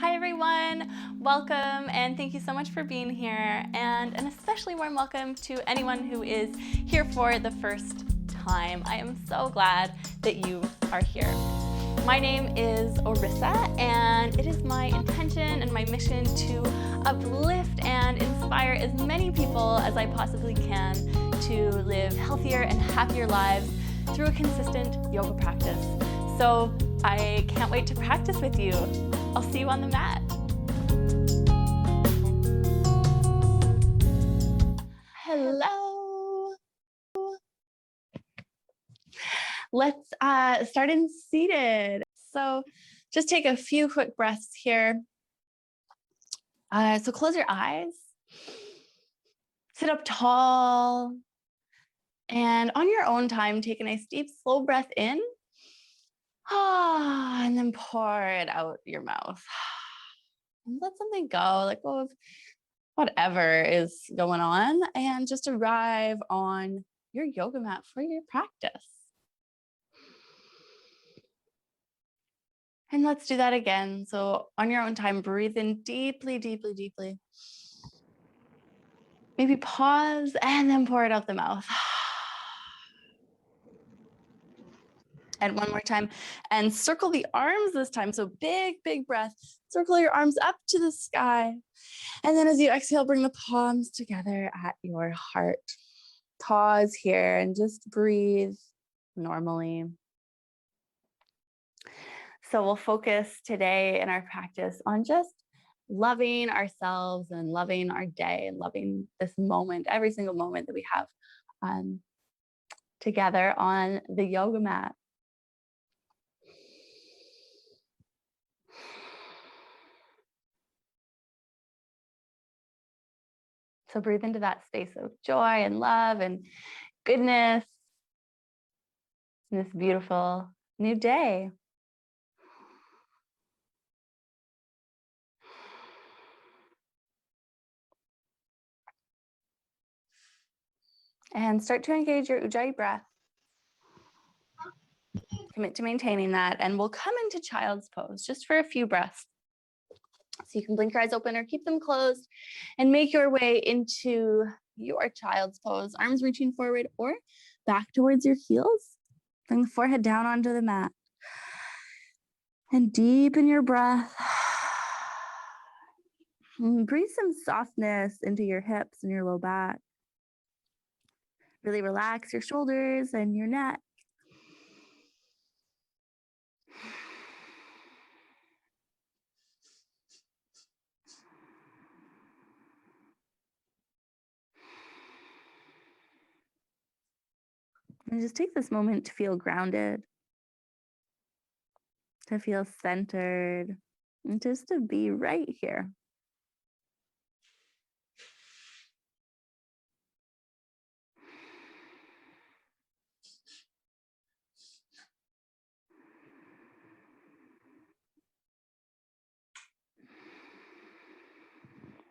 Hi everyone, welcome and thank you so much for being here, and an especially warm welcome to anyone who is here for the first time. I am so glad that you are here. My name is Orissa, and it is my intention and my mission to uplift and inspire as many people as I possibly can to live healthier and happier lives through a consistent yoga practice. So I can't wait to practice with you. I'll see you on the mat. Hello. Let's start in seated. So just take a few quick breaths here. So close your eyes. Sit up tall. And on your own time, take a nice deep, slow breath in. And then pour it out your mouth. And let something go, let go of whatever is going on, and just arrive on your yoga mat for your practice. And let's do that again. So on your own time, breathe in deeply, deeply, deeply. Maybe pause and then pour it out the mouth. And one more time, and circle the arms this time. So big, big breath. Circle your arms up to the sky. And then as you exhale, bring the palms together at your heart. Pause here and just breathe normally. So we'll focus today in our practice on just loving ourselves and loving our day and loving this moment, every single moment that we have together on the yoga mat. So breathe into that space of joy and love and goodness in this beautiful new day. And start to engage your Ujjayi breath. Commit to maintaining that, and we'll come into child's pose just for a few breaths. So you can blink your eyes open or keep them closed and make your way into your child's pose, arms reaching forward or back towards your heels. Bring the forehead down onto the mat. And deepen your breath. And breathe some softness into your hips and your low back. Really relax your shoulders and your neck. And just take this moment to feel grounded, to feel centered, and just to be right here.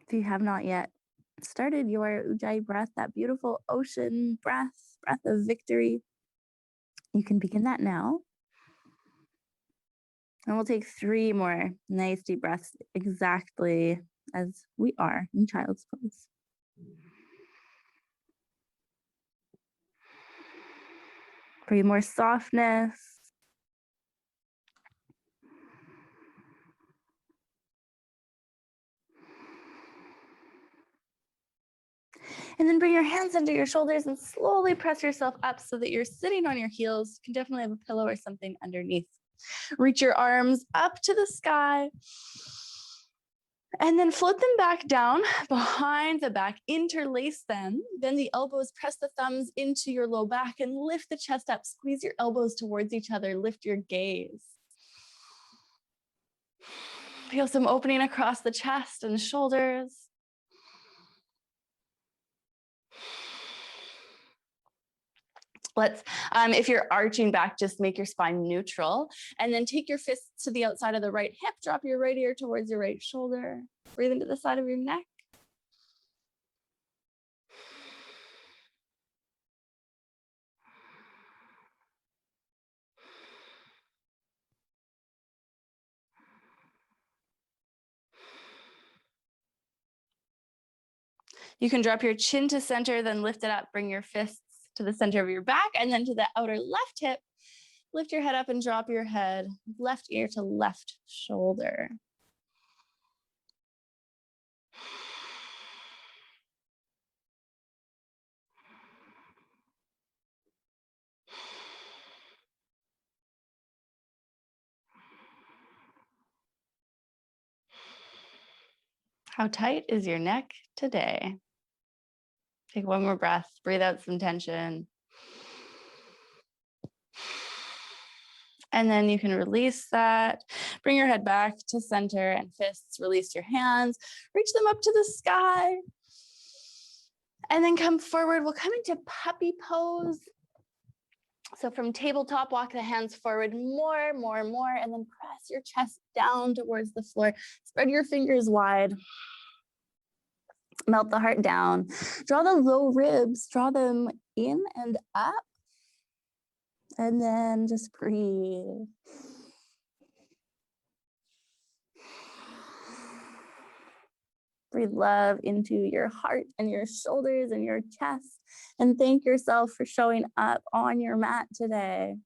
If you have not yet started your Ujjayi breath, that beautiful ocean breath, breath of victory, you can begin that now. And we'll take 3 more nice deep breaths, exactly as we are in child's pose. Breathe more softness. And then bring your hands under your shoulders and slowly press yourself up so that you're sitting on your heels. You can definitely have a pillow or something underneath. Reach your arms up to the sky. And then float them back down behind the back, interlace them. Bend the elbows, press the thumbs into your low back and lift the chest up. Squeeze your elbows towards each other, lift your gaze. Feel some opening across the chest and shoulders. Let's, if you're arching back, just make your spine neutral. And then take your fists to the outside of the right hip, drop your right ear towards your right shoulder. Breathe into the side of your neck. You can drop your chin to center, then lift it up, bring your fists to the center of your back and then to the outer left hip. Lift your head up and drop your head, left ear to left shoulder. How tight is your neck today? Take one more breath, breathe out some tension. And then you can release that. Bring your head back to center and fists, release your hands, reach them up to the sky. And then come forward. We'll come into puppy pose. So from tabletop, walk the hands forward more, and then press your chest down towards the floor. Spread your fingers wide. Melt the heart down. Draw the low ribs, draw them in and up. And then just breathe. Breathe love into your heart and your shoulders and your chest. And thank yourself for showing up on your mat today.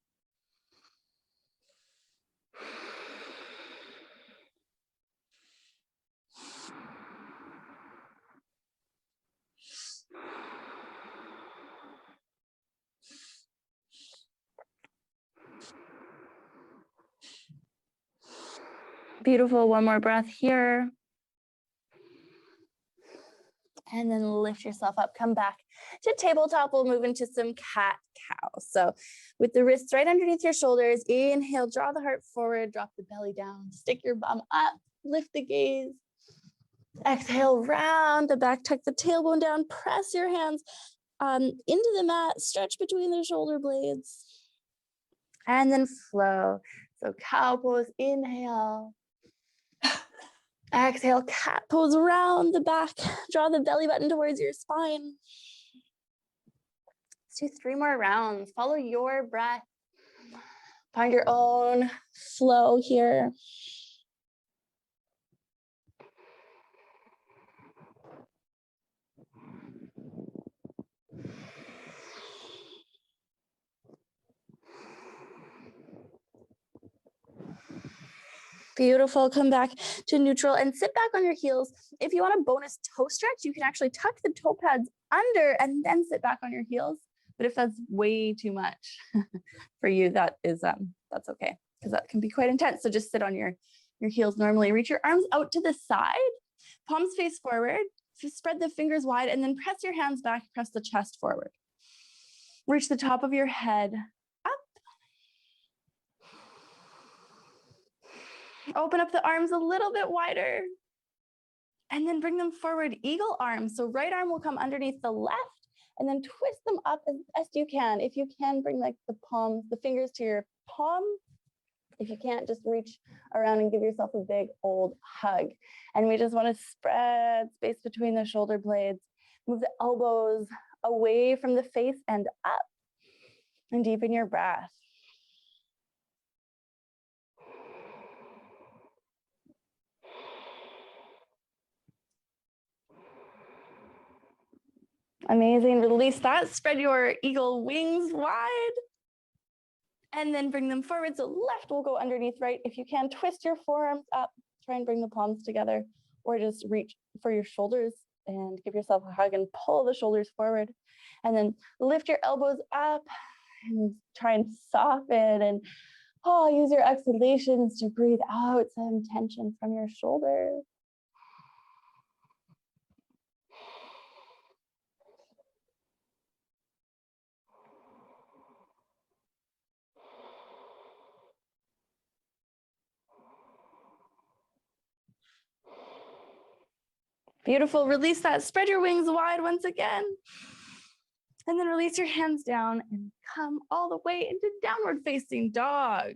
Beautiful. One more breath here. And then lift yourself up, come back to tabletop. We'll move into some cat-cow. So with the wrists right underneath your shoulders, inhale, draw the heart forward, drop the belly down, stick your bum up, lift the gaze. Exhale, round the back, tuck the tailbone down, press your hands into the mat, stretch between the shoulder blades, and then flow. So cow pose, inhale. Exhale, cat pose around the back. Draw the belly button towards your spine. Let's do 3 more rounds. Follow your breath. Find your own flow here. Beautiful. Come back to neutral and sit back on your heels. If you want a bonus toe stretch, you can actually tuck the toe pads under and then sit back on your heels. But if that's way too much for you, that's okay, because that can be quite intense. So just sit on your heels normally. Reach your arms out to the side, palms face forward, spread the fingers wide, and then press your hands back, press the chest forward. Reach the top of your head up. Open up the arms a little bit wider. And then bring them forward, eagle arms. So right arm will come underneath the left and then twist them up as best you can. If you can, bring like the fingers to your palm. If you can't, just reach around and give yourself a big old hug. And we just want to spread space between the shoulder blades. Move the elbows away from the face and up. And deepen your breath. Amazing. Release that. Spread your eagle wings wide. And then bring them forward. So left will go underneath right. If you can, twist your forearms up. Try and bring the palms together. Or just reach for your shoulders and give yourself a hug and pull the shoulders forward. And then lift your elbows up and try and soften. And use your exhalations to breathe out some tension from your shoulders. Beautiful. Release that. Spread your wings wide once again. And then release your hands down and come all the way into downward facing dog.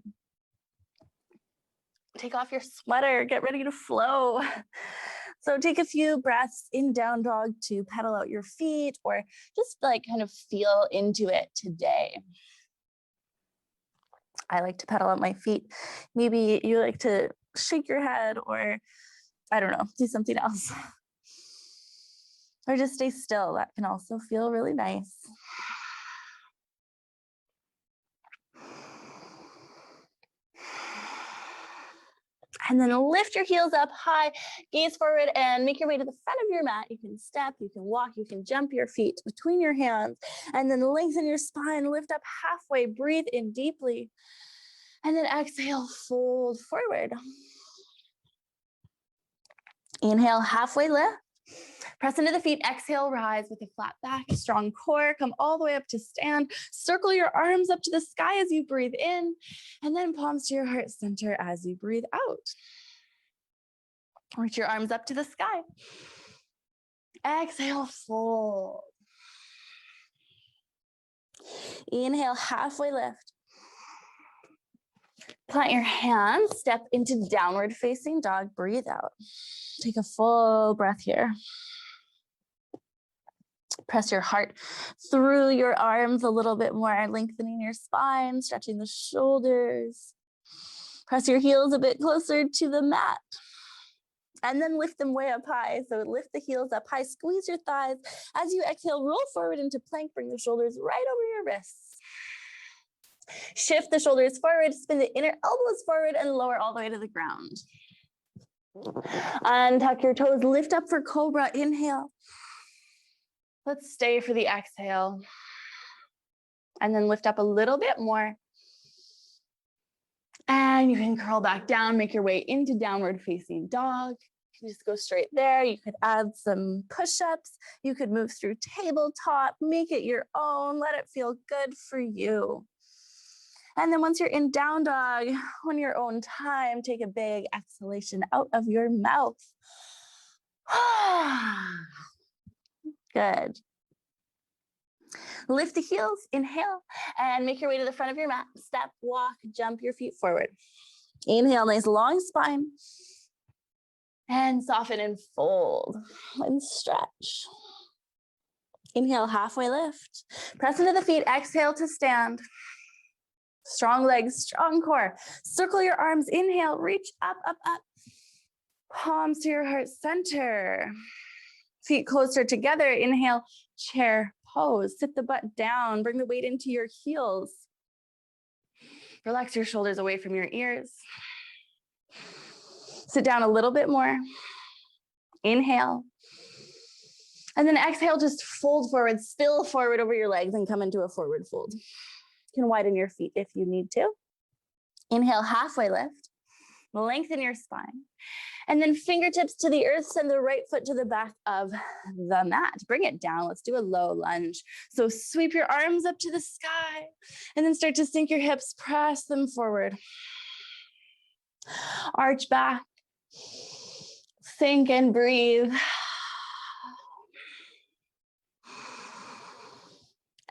Take off your sweater. Get ready to flow. So take a few breaths in down dog to pedal out your feet or just like kind of feel into it today. I like to pedal out my feet. Maybe you like to shake your head or, I don't know, do something else. or just stay still. That can also feel really nice. And then lift your heels up high, gaze forward, and make your way to the front of your mat. You can step, you can walk, you can jump your feet between your hands, and then lengthen your spine, lift up halfway, breathe in deeply, and then exhale, fold forward. Inhale, halfway lift. Press into the feet, exhale, rise with a flat back, strong core, come all the way up to stand. Circle your arms up to the sky as you breathe in, and then palms to your heart center as you breathe out. Reach your arms up to the sky. Exhale, fold. Inhale, halfway lift. Plant your hands, step into downward facing dog, breathe out. Take a full breath here. Press your heart through your arms a little bit more, lengthening your spine, stretching the shoulders. Press your heels a bit closer to the mat. And then lift them way up high. So lift the heels up high, squeeze your thighs. As you exhale, roll forward into plank, bring the shoulders right over your wrists. Shift the shoulders forward, spin the inner elbows forward and lower all the way to the ground. Untuck your toes, lift up for cobra, inhale. Let's stay for the exhale. And then lift up a little bit more. And you can curl back down, make your way into downward facing dog. You can just go straight there. You could add some push-ups. You could move through tabletop, make it your own, let it feel good for you. And then once you're in down dog, on your own time, take a big exhalation out of your mouth. Good. Lift the heels, inhale, and make your way to the front of your mat. Step, walk, jump your feet forward. Inhale, nice long spine. And soften and fold and stretch. Inhale, halfway lift. Press into the feet, exhale to stand. Strong legs, strong core. Circle your arms, inhale, reach up, up, up. Palms to your heart center. Feet closer together, inhale, chair pose. Sit the butt down, bring the weight into your heels. Relax your shoulders away from your ears. Sit down a little bit more. Inhale. And then exhale, just fold forward, spill forward over your legs and come into a forward fold. You can widen your feet if you need to. Inhale, halfway lift. Lengthen your spine. And then fingertips to the earth, send the right foot to the back of the mat. Bring it down. Let's do a low lunge. So sweep your arms up to the sky and then start to sink your hips, press them forward. Arch back. Sink and breathe.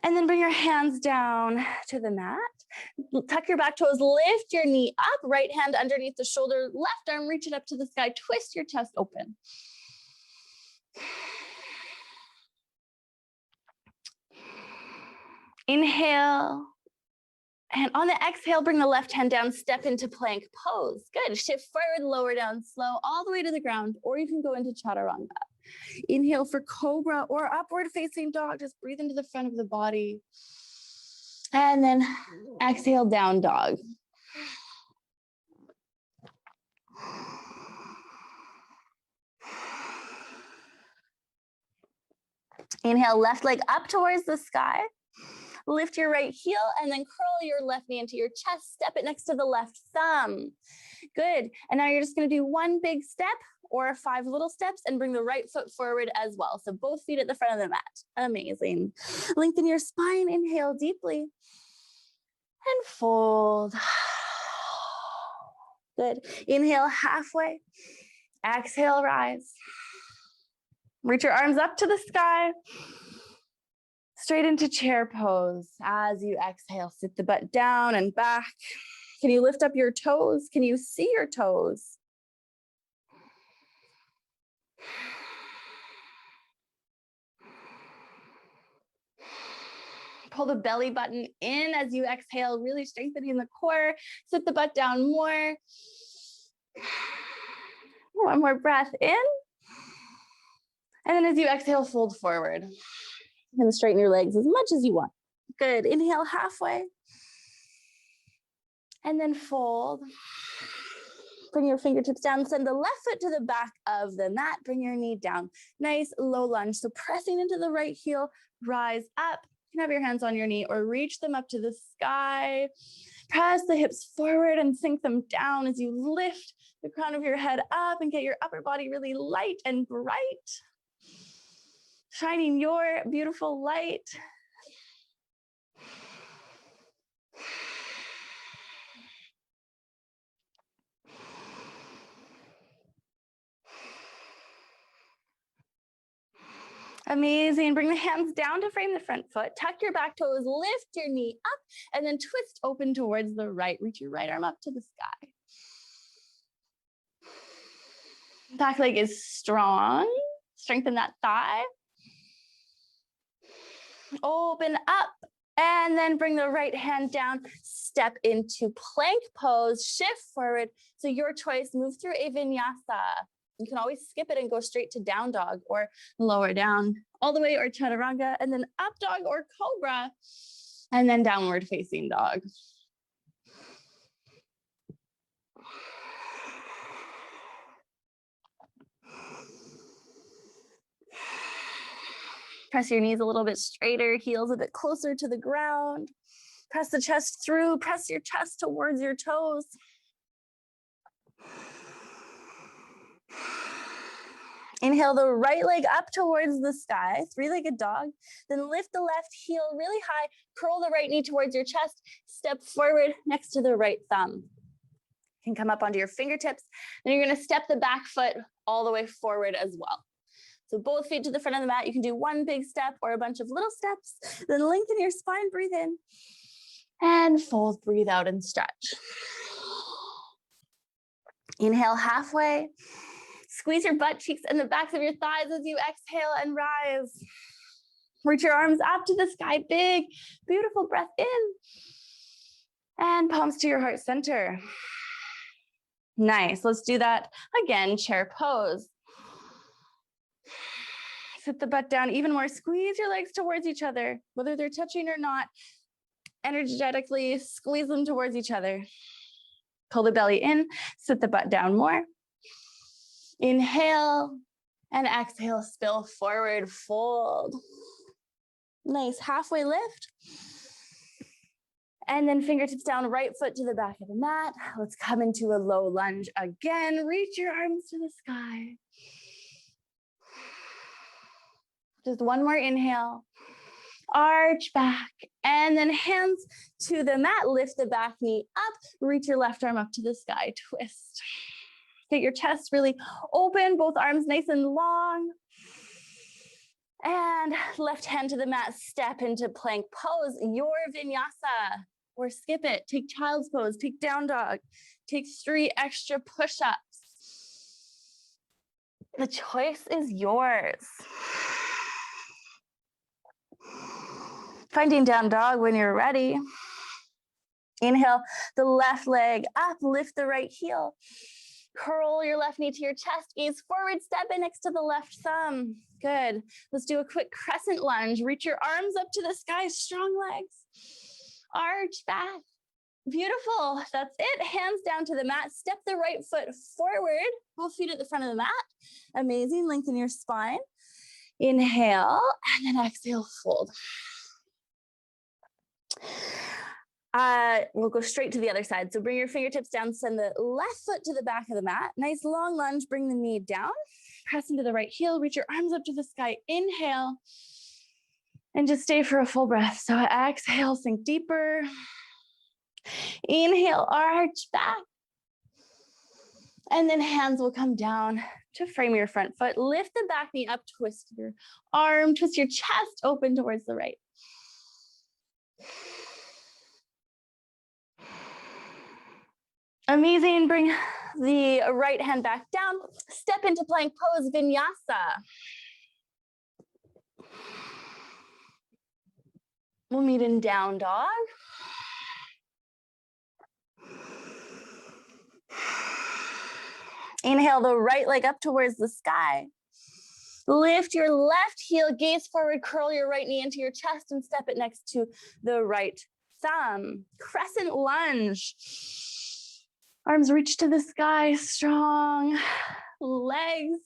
And then bring your hands down to the mat. Tuck your back toes, lift your knee up, right hand underneath the shoulder, left arm, reach it up to the sky, twist your chest open. Inhale. And on the exhale, bring the left hand down, step into plank pose. Good. Shift forward, lower down, slow, all the way to the ground, or you can go into chaturanga. Inhale for cobra or upward facing dog. Just breathe into the front of the body. And then exhale, down dog. Inhale, left leg up towards the sky. Lift your right heel and then curl your left knee into your chest. Step it next to the left thumb. Good. And now you're just going to do one big step or 5 little steps and bring the right foot forward as well. So both feet at the front of the mat. Amazing. Lengthen your spine. Inhale deeply and fold. Good. Inhale halfway. Exhale, rise. Reach your arms up to the sky. Straight into chair pose. As you exhale, sit the butt down and back. Can you lift up your toes? Can you see your toes? Pull the belly button in as you exhale, really strengthening the core. Sit the butt down more. One more breath in. And then as you exhale, fold forward. And straighten your legs as much as you want. Good. Inhale halfway. And then fold. Bring your fingertips down. Send the left foot to the back of the mat. Bring your knee down. Nice low lunge. So pressing into the right heel, rise up. You can have your hands on your knee or reach them up to the sky. Press the hips forward and sink them down as you lift the crown of your head up and get your upper body really light and bright. Shining your beautiful light. Amazing. Bring the hands down to frame the front foot. Tuck your back toes, lift your knee up, and then twist open towards the right. Reach your right arm up to the sky. Back leg is strong. Strengthen that thigh. Open up, and then bring the right hand down. Step into plank pose, shift forward. So your choice, move through a vinyasa. You can always skip it and go straight to down dog or lower down all the way or chaturanga, and then up dog or cobra, and then downward facing dog. Press your knees a little bit straighter, heels a bit closer to the ground. Press the chest through, press your chest towards your toes. Inhale the right leg up towards the sky, three-legged dog. Then lift the left heel really high, curl the right knee towards your chest, step forward next to the right thumb. You can come up onto your fingertips. Then you're gonna step the back foot all the way forward as well. So both feet to the front of the mat. You can do one big step or a bunch of little steps. Then lengthen your spine, breathe in. And fold, breathe out and stretch. Inhale halfway. Squeeze your butt cheeks and the backs of your thighs as you exhale and rise. Reach your arms up to the sky, big, beautiful breath in. And palms to your heart center. Nice, let's do that again, chair pose. Sit the butt down even more, squeeze your legs towards each other, whether they're touching or not. Energetically squeeze them towards each other. Pull the belly in, sit the butt down more. Inhale and exhale, spill forward, fold. Nice, halfway lift. And then fingertips down, right foot to the back of the mat. Let's come into a low lunge again. Reach your arms to the sky. Just one more inhale. Arch back, and then hands to the mat. Lift the back knee up. Reach your left arm up to the sky. Twist. Get your chest really open, both arms nice and long. And left hand to the mat, step into plank pose, your vinyasa, or skip it. Take child's pose, take down dog, take 3 extra push-ups. The choice is yours. Finding down dog when you're ready. Inhale the left leg up, lift the right heel. Curl your left knee to your chest, gaze forward, step in next to the left thumb. Good. Let's do a quick crescent lunge. Reach your arms up to the sky, strong legs. Arch back. Beautiful. That's it. Hands down to the mat. Step the right foot forward. Both feet at the front of the mat. Amazing. Lengthen your spine. Inhale and then exhale, fold. We'll go straight to the other side. So bring your fingertips down, send the left foot to the back of the mat. Nice long lunge, bring the knee down, press into the right heel, reach your arms up to the sky, inhale, and just stay for a full breath. So exhale, sink deeper. Inhale, arch back. And then hands will come down to frame your front foot. Lift the back knee up, twist your arm, twist your chest open towards the right. Amazing. Bring the right hand back down. Step into plank pose, vinyasa. We'll meet in down dog. Inhale the right leg up towards the sky. Lift your left heel, gaze forward, curl your right knee into your chest and step it next to the right thumb. Crescent lunge. Arms reach to the sky, strong. Legs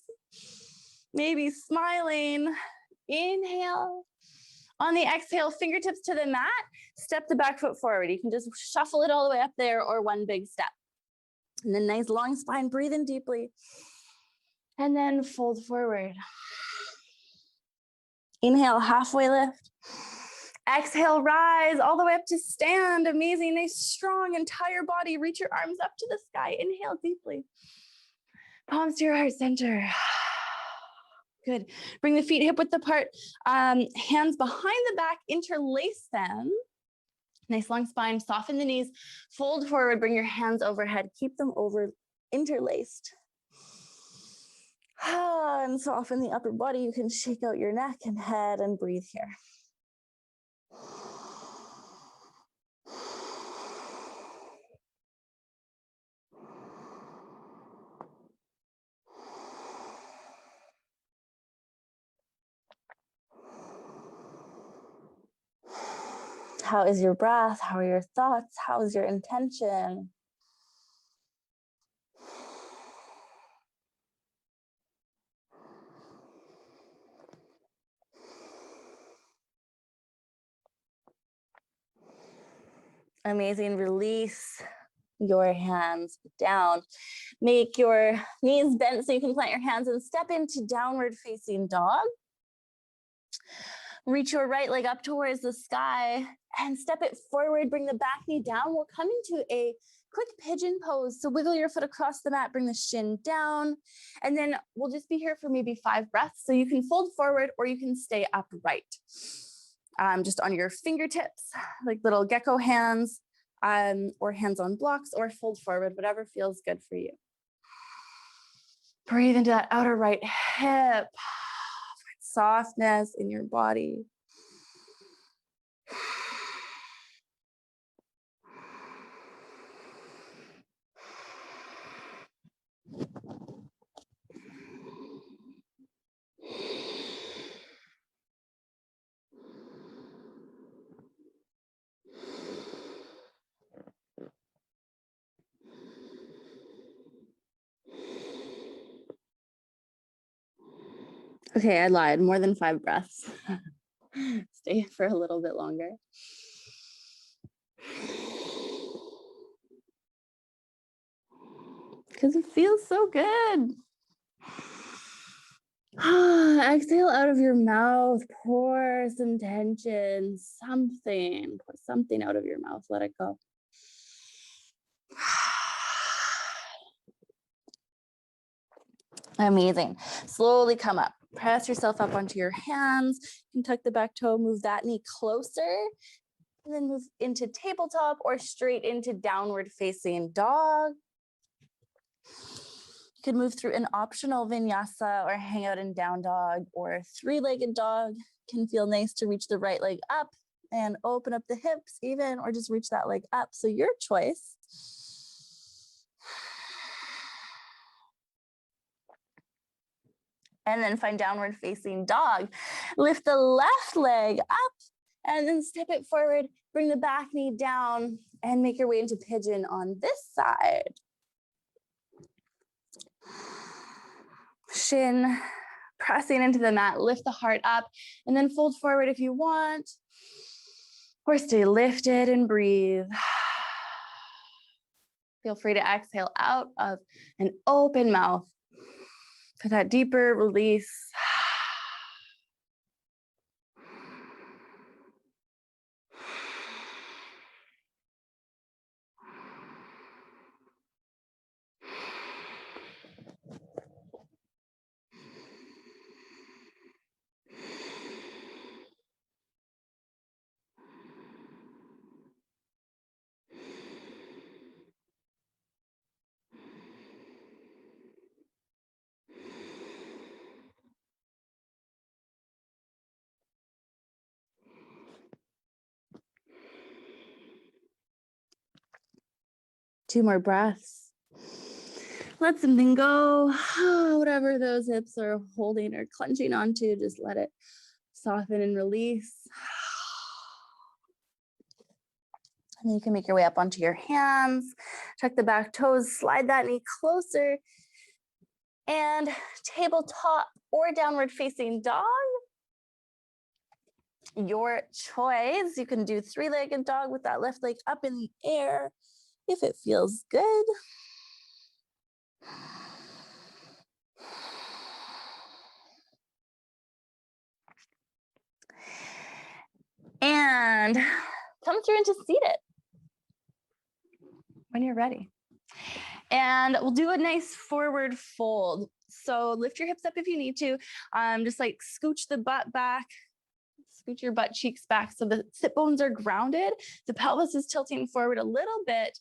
maybe smiling. Inhale. On the exhale, fingertips to the mat, step the back foot forward. You can just shuffle it all the way up there or one big step. And then nice long spine, breathe in deeply. And then fold forward. Inhale, halfway lift. Exhale, rise all the way up to stand. Amazing, nice, strong entire body. Reach your arms up to the sky. Inhale deeply. Palms to your heart center. Good. Bring the feet hip width apart. Hands behind the back, interlace them. Nice long spine, soften the knees, fold forward, bring your hands overhead, keep them interlaced. And soften the upper body. You can shake out your neck and head and breathe here. How is your breath? How are your thoughts? How is your intention? Amazing. Release your hands down. Make your knees bent so you can plant your hands and step into downward facing dog. Reach your right leg up towards the sky and step it forward. Bring the back knee down. We'll come into a quick pigeon pose. So wiggle your foot across the mat, bring the shin down, and then we'll just be here for maybe 5 breaths. So you can fold forward or you can stay upright. Just on your fingertips, like little gecko hands, or hands on blocks, or fold forward, whatever feels good for you. Breathe into that outer right hip. Softness in your body. Okay, I lied, more than 5 breaths. Stay for a little bit longer. Because it feels so good. Exhale out of your mouth, pour some tension, something, pour something out of your mouth, let it go. Amazing. Slowly come up. Press yourself up onto your hands. You can tuck the back toe, move that knee closer, and then move into tabletop or straight into downward facing dog. You could move through an optional vinyasa or hang out in down dog or 3-legged dog. Can feel nice to reach the right leg up and open up the hips even, or just reach that leg up. So your choice. And then find downward facing dog. Lift the left leg up and then step it forward. Bring the back knee down and make your way into pigeon on this side. Shin pressing into the mat, lift the heart up and then fold forward if you want, or stay lifted and breathe. Feel free to exhale out of an open mouth for that deeper release. Two more breaths. Let something go. Whatever those hips are holding or clenching onto, just let it soften and release. And then you can make your way up onto your hands, tuck the back toes, slide that knee closer, and tabletop or downward facing dog. Your choice. You can do three-legged dog with that left leg up in the air if it feels good. And come through into seated when you're ready. And we'll do a nice forward fold. So lift your hips up if you need to. Just like scooch the butt back, scooch your butt cheeks back so the sit bones are grounded. The pelvis is tilting forward a little bit.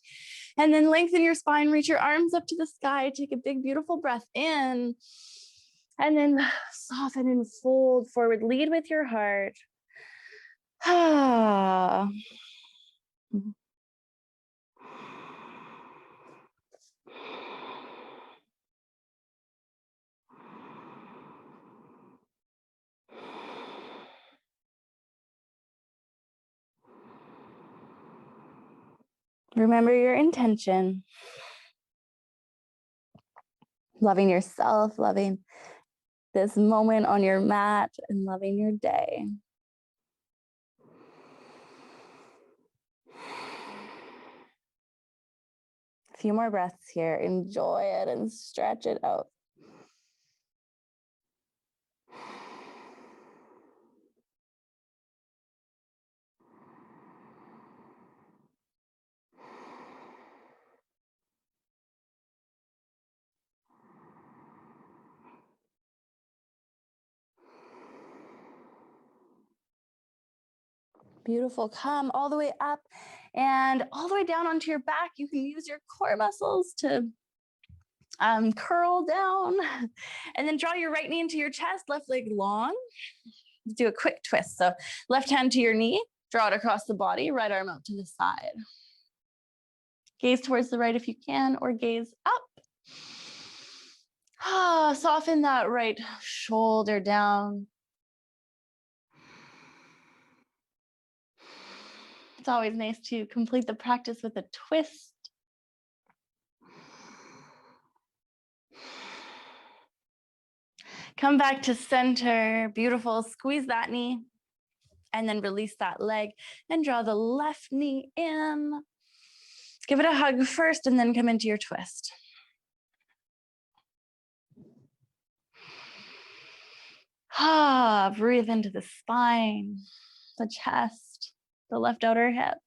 And then lengthen your spine, reach your arms up to the sky. Take a big, beautiful breath in. And then soften and fold forward. Lead with your heart. Remember your intention. Loving yourself, loving this moment on your mat, and loving your day. A few more breaths here. Enjoy it and stretch it out. Beautiful. Come all the way up and all the way down onto your back. You can use your core muscles to curl down, and then draw your right knee into your chest, left leg long. Do a quick twist. So left hand to your knee, draw it across the body, right arm out to the side. Gaze towards the right if you can, or gaze up. Soften that right shoulder down. It's always nice to complete the practice with a twist. Come back to center. Beautiful. Squeeze that knee and then release that leg and draw the left knee in. Give it a hug first and then come into your twist. Breathe into the spine, the chest, the left outer hip.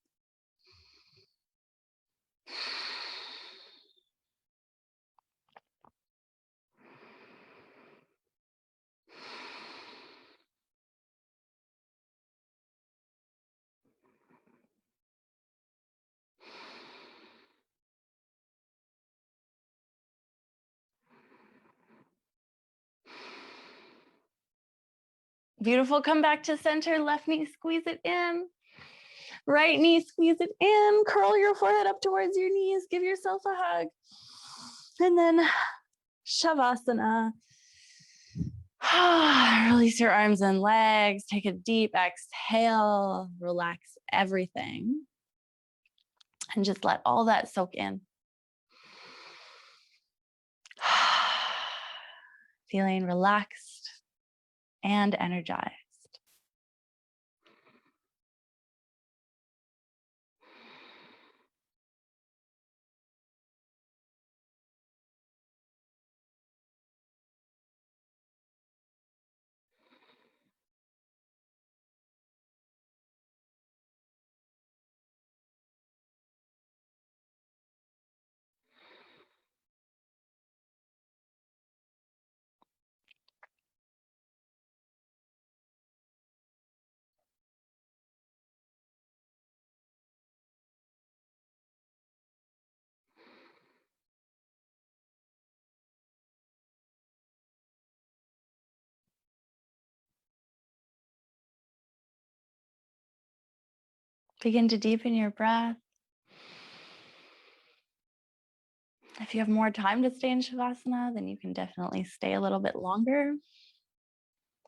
Beautiful. Come back to center. Left knee, squeeze it in. Right knee, squeeze it in. Curl your forehead up towards your knees. Give yourself a hug. And then Shavasana. Release your arms and legs. Take a deep exhale. Relax everything. And just let all that soak in. Feeling relaxed and energized. Begin to deepen your breath. If you have more time to stay in Shavasana, then you can definitely stay a little bit longer.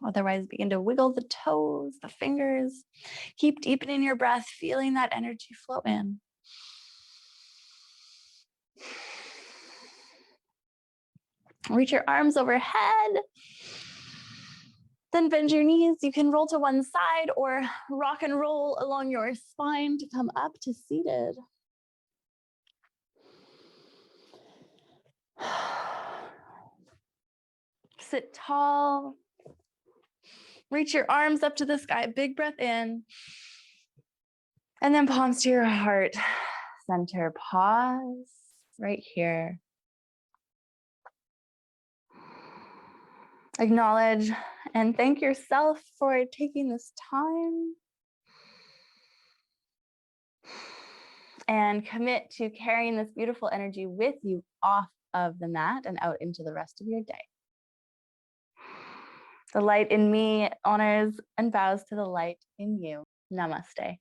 Otherwise, begin to wiggle the toes, the fingers. Keep deepening your breath, feeling that energy flow in. Reach your arms overhead. Then bend your knees. You can roll to one side or rock and roll along your spine to come up to seated. Sit tall. Reach your arms up to the sky. Big breath in. And then palms to your heart. Center. Pause right here. Acknowledge and thank yourself for taking this time. And commit to carrying this beautiful energy with you off of the mat and out into the rest of your day. The light in me honors and bows to the light in you. Namaste.